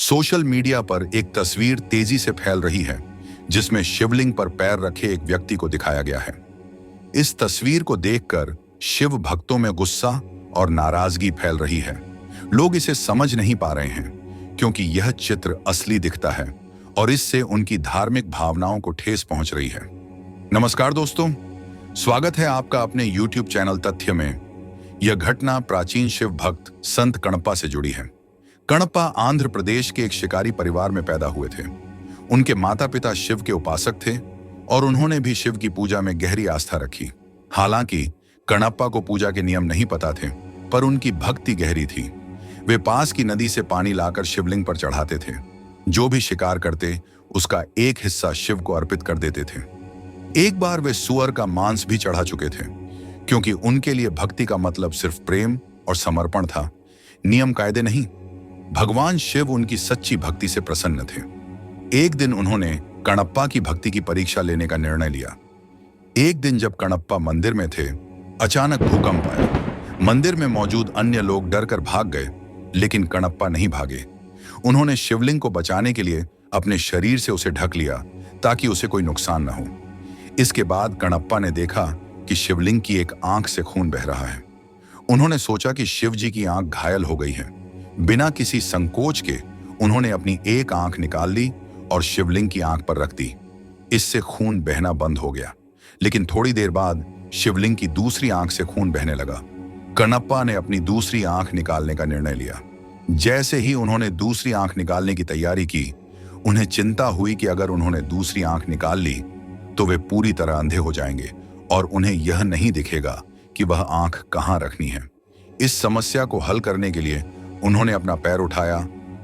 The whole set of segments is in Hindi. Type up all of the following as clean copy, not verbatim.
सोशल मीडिया पर एक तस्वीर तेजी से फैल रही है जिसमें शिवलिंग पर पैर रखे एक व्यक्ति को दिखाया गया है। इस तस्वीर को देखकर शिव भक्तों में गुस्सा और नाराजगी फैल रही है। लोग इसे समझ नहीं पा रहे हैं क्योंकि यह चित्र असली दिखता है और इससे उनकी धार्मिक भावनाओं को ठेस पहुंच रही है। नमस्कार दोस्तों, स्वागत है आपका अपने YouTube चैनल तथ्य में। यह घटना प्राचीन शिव भक्त संत कणप्पा से जुड़ी है। कणप्पा आंध्र प्रदेश के एक शिकारी परिवार में पैदा हुए थे। उनके माता पिता शिव के उपासक थे और उन्होंने भी शिव की पूजा में गहरी आस्था रखी। हालांकि कणप्पा को पूजा के नियम नहीं पता थे, पर उनकी भक्ति गहरी थी। वे पास की नदी से पानी लाकर शिवलिंग पर चढ़ाते थे। जो भी शिकार करते उसका एक हिस्सा शिव को अर्पित कर देते थे। एक बार वे सुअर का मांस भी चढ़ा चुके थे क्योंकि उनके लिए भक्ति का मतलब सिर्फ प्रेम और समर्पण था, नियम कायदे नहीं। भगवान शिव उनकी सच्ची भक्ति से प्रसन्न थे। एक दिन उन्होंने कणप्पा की भक्ति की परीक्षा लेने का निर्णय लिया। एक दिन जब कणप्पा मंदिर में थे, अचानक भूकंप आया। मंदिर में मौजूद अन्य लोग डरकर भाग गए, लेकिन कणप्पा नहीं भागे। उन्होंने शिवलिंग को बचाने के लिए अपने शरीर से उसे ढक लिया ताकि उसे कोई नुकसान न हो। इसके बाद कणप्पा ने देखा कि शिवलिंग की एक आंख से खून बह रहा है। उन्होंने सोचा कि शिव जी की आंख घायल हो गई है। बिना किसी संकोच के उन्होंने अपनी एक आंख निकाल ली और शिवलिंग की आंख पर रख दी। इससे खून बहना बंद हो गया, लेकिन थोड़ी देर बाद शिवलिंग की दूसरी आंख से खून बहने लगा। कणप्पा ने अपनी दूसरी आंख निकालने का निर्णय लिया। जैसे ही उन्होंने दूसरी आंख निकालने की तैयारी की, उन्हें चिंता हुई कि अगर उन्होंने दूसरी आंख निकाल ली तो वे पूरी तरह अंधे हो जाएंगे और उन्हें यह नहीं दिखेगा कि वह आंख कहां रखनी है। इस समस्या को हल करने के लिए उन्होंने अपना पैर उठाया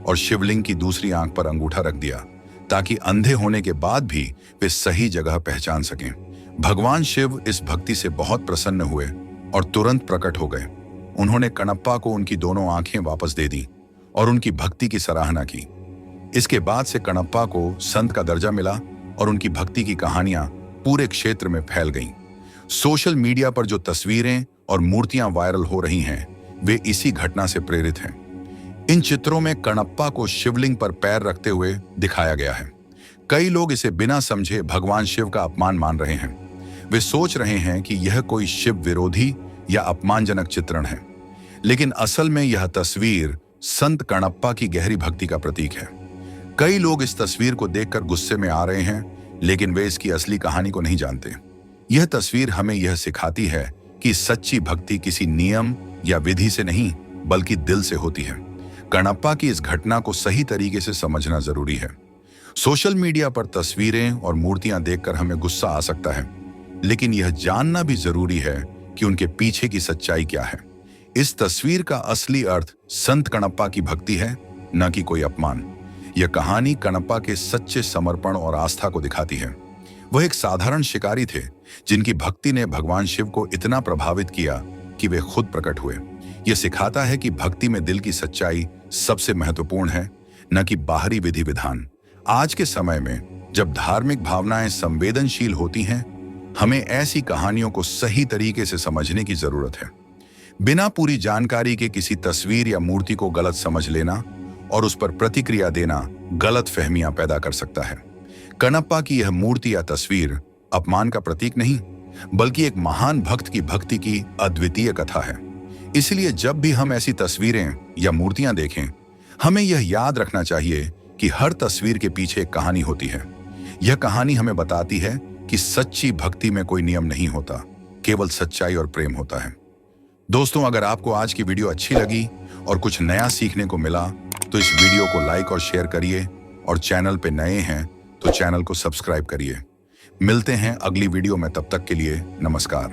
और शिवलिंग की दूसरी आंख पर अंगूठा रख दिया ताकि अंधे होने के बाद भी वे सही जगह पहचान सकें। भगवान शिव इस भक्ति से बहुत प्रसन्न हुए और तुरंत प्रकट हो गए। उन्होंने कणप्पा को उनकी दोनों आंखें वापस दे दी और उनकी भक्ति की सराहना की। इसके बाद से कणप्पा को संत का दर्जा मिला और उनकी भक्ति की कहानियां पूरे क्षेत्र में फैल गईं। सोशल मीडिया पर जो तस्वीरें और मूर्तियां वायरल हो रही हैं, वे इसी घटना से प्रेरित हैं। इन चित्रों में कणप्पा को शिवलिंग पर पैर रखते हुए दिखाया गया है। कई लोग इसे बिना समझे भगवान शिव का अपमान मान रहे हैं। वे सोच रहे हैं कि यह कोई शिव विरोधी या अपमानजनक चित्रण है, लेकिन असल में यह तस्वीर संत कणप्पा की गहरी भक्ति का प्रतीक है। कई लोग इस तस्वीर को देखकर गुस्से में आ रहे हैं, लेकिन वे इसकी असली कहानी को नहीं जानते। यह तस्वीर हमें यह सिखाती है कि सच्ची भक्ति किसी नियम या विधि से नहीं, बल्कि दिल से होती है। कणप्पा की इस घटना को सही तरीके से समझना जरूरी है। सोशल मीडिया पर तस्वीरें और मूर्तियां देखकर हमें गुस्सा आ सकता है, लेकिन यह जानना भी जरूरी है कि उनके पीछे की सच्चाई क्या है। इस तस्वीर का असली अर्थ संत कणप्पा की भक्ति है, न कि कोई अपमान। यह कहानी कणप्पा के सच्चे समर्पण और आस्था को दिखाती है। वह एक साधारण शिकारी थे जिनकी भक्ति ने भगवान शिव को इतना प्रभावित किया कि वे खुद प्रकट हुए। यह सिखाता है कि भक्ति में दिल की सच्चाई सबसे महत्वपूर्ण है, न कि बाहरी विधि विधान। आज के समय में जब धार्मिक भावनाएं संवेदनशील होती हैं, हमें ऐसी कहानियों को सही तरीके से समझने की जरूरत है। बिना पूरी जानकारी के किसी तस्वीर या मूर्ति को गलत समझ लेना और उस पर प्रतिक्रिया देना गलत फहमियां पैदा कर सकता है। कणप्पा की यह मूर्ति या तस्वीर अपमान का प्रतीक नहीं, बल्कि एक महान भक्त की भक्ति की अद्वितीय कथा है। इसलिए जब भी हम ऐसी तस्वीरें या मूर्तियां देखें, हमें यह याद रखना चाहिए कि हर तस्वीर के पीछे एक कहानी होती है। यह कहानी हमें बताती है कि सच्ची भक्ति में कोई नियम नहीं होता, केवल सच्चाई और प्रेम होता है। दोस्तों, अगर आपको आज की वीडियो अच्छी लगी और कुछ नया सीखने को मिला तो इस वीडियो को लाइक और शेयर करिए, और चैनल पे नए हैं तो चैनल को सब्सक्राइब करिए। मिलते हैं अगली वीडियो में, तब तक के लिए नमस्कार।